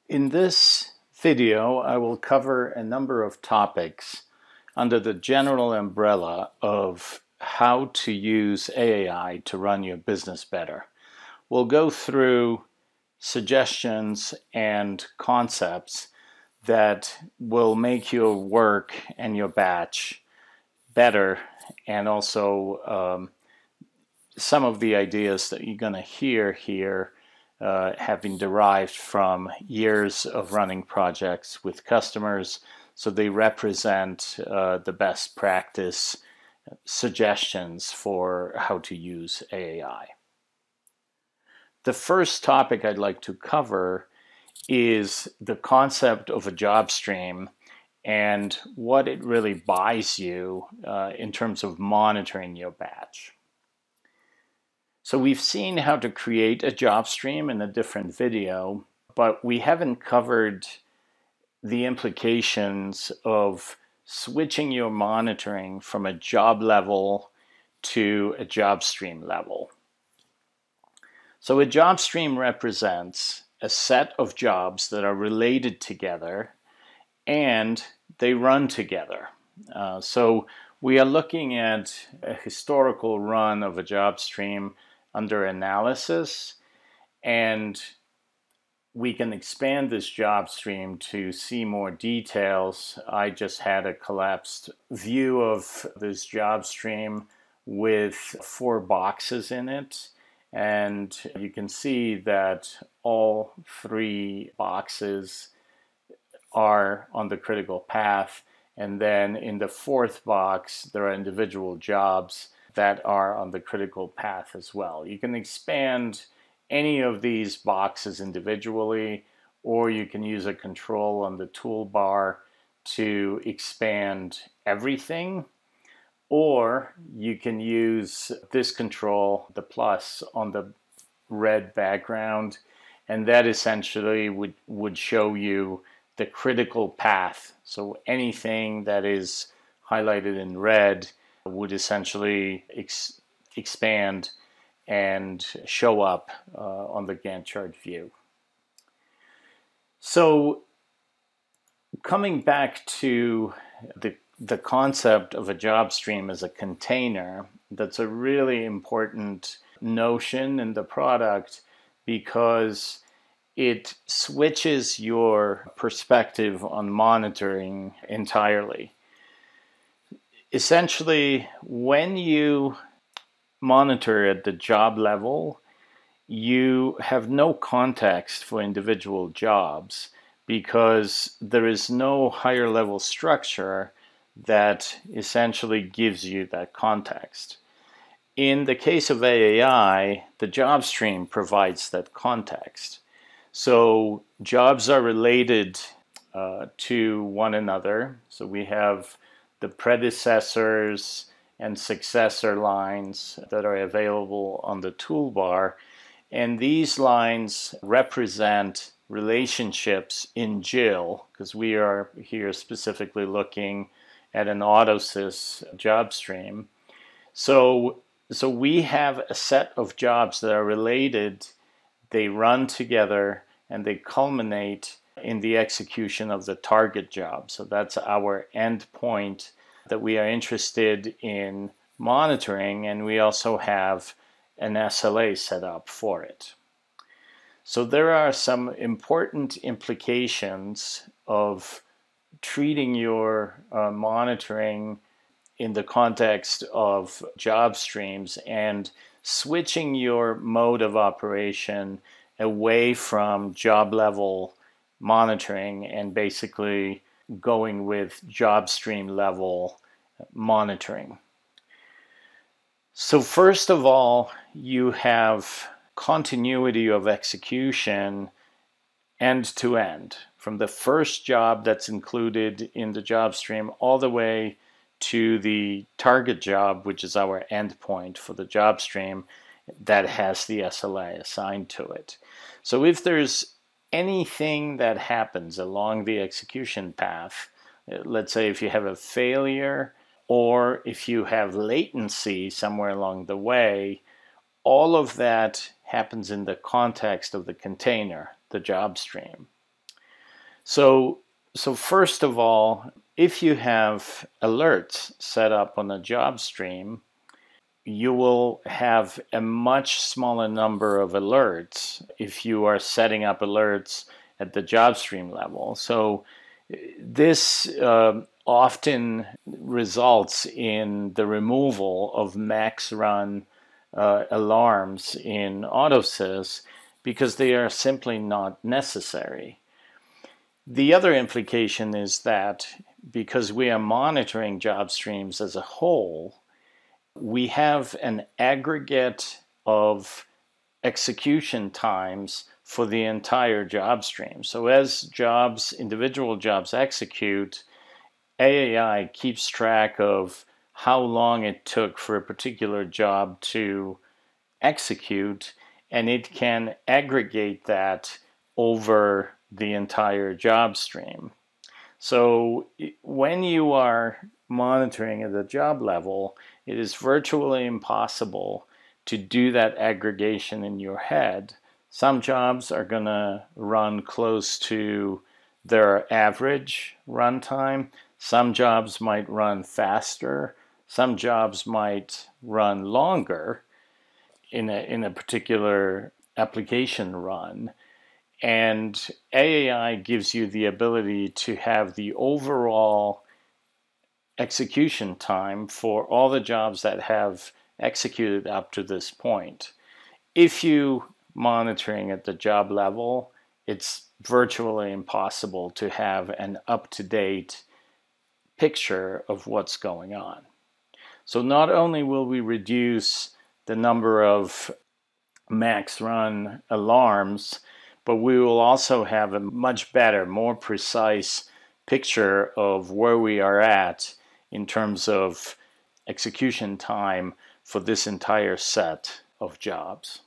In this video, I will cover a number of topics under the general umbrella of how to use AAI to run your business better. We'll go through suggestions and concepts that will make your work and your batch better, and also some of the ideas that you're going to hear here have been derived from years of running projects with customers, so they represent the best practice suggestions for how to use AAI. The first topic I'd like to cover is the concept of a job stream and what it really buys you in terms of monitoring your batch. So we've seen how to create a job stream in a different video, but we haven't covered the implications of switching your monitoring from a job level to a job stream level. So a job stream represents a set of jobs that are related together and they run together. So we are looking at a historical run of a job stream under analysis, and we can expand this job stream to see more details. I just had a collapsed view of this job stream with 4 boxes in it, and you can see that all 3 boxes are on the critical path, and then in the 4th box there are individual jobs that are on the critical path as well. You can expand any of these boxes individually, or you can use a control on the toolbar to expand everything, or you can use this control, the plus on the red background, and that essentially would show you the critical path. So anything that is highlighted in red would essentially expand and show up on the Gantt chart view. So coming back to the concept of a job stream as a container, that's a really important notion in the product because it switches your perspective on monitoring entirely. Essentially, when you monitor at the job level, you have no context for individual jobs because there is no higher level structure that essentially gives you that context. In the case of AAI, the job stream provides that context. So jobs are related to one another. So we have the predecessors and successor lines that are available on the toolbar. And these lines represent relationships in JIL, because we are here specifically looking at an AutoSys job stream. So we have a set of jobs that are related, they run together, and they culminate in the execution of the target job. So that's our endpoint that we are interested in monitoring, and we also have an SLA set up for it. So there are some important implications of treating your monitoring in the context of job streams and switching your mode of operation away from job level monitoring and basically going with job stream level monitoring. So first of all, you have continuity of execution end to end, from the first job that's included in the job stream all the way to the target job, which is our endpoint for the job stream that has the SLA assigned to it. So if there's anything that happens along the execution path, let's say if you have a failure or if you have latency somewhere along the way, all of that happens in the context of the container, the job stream. So, so first of all, if you have alerts set up on a job stream, you will have a much smaller number of alerts if you are setting up alerts at the job stream level. So this often results in the removal of max run alarms in AutoSys because they are simply not necessary. The other implication is that because we are monitoring job streams as a whole, we have an aggregate of execution times for the entire job stream. So as individual jobs execute, AAI keeps track of how long it took for a particular job to execute, and it can aggregate that over the entire job stream. So when you are monitoring at the job level, it is virtually impossible to do that aggregation in your head. Some jobs are going to run close to their average runtime. Some jobs might run faster. Some jobs might run longer in a particular application run. And AAI gives you the ability to have the overall execution time for all the jobs that have executed up to this point. If you monitoring at the job level, it's virtually impossible to have an up-to-date picture of what's going on. So not only will we reduce the number of max run alarms, but we will also have a much better, more precise picture of where we are at in terms of execution time for this entire set of jobs.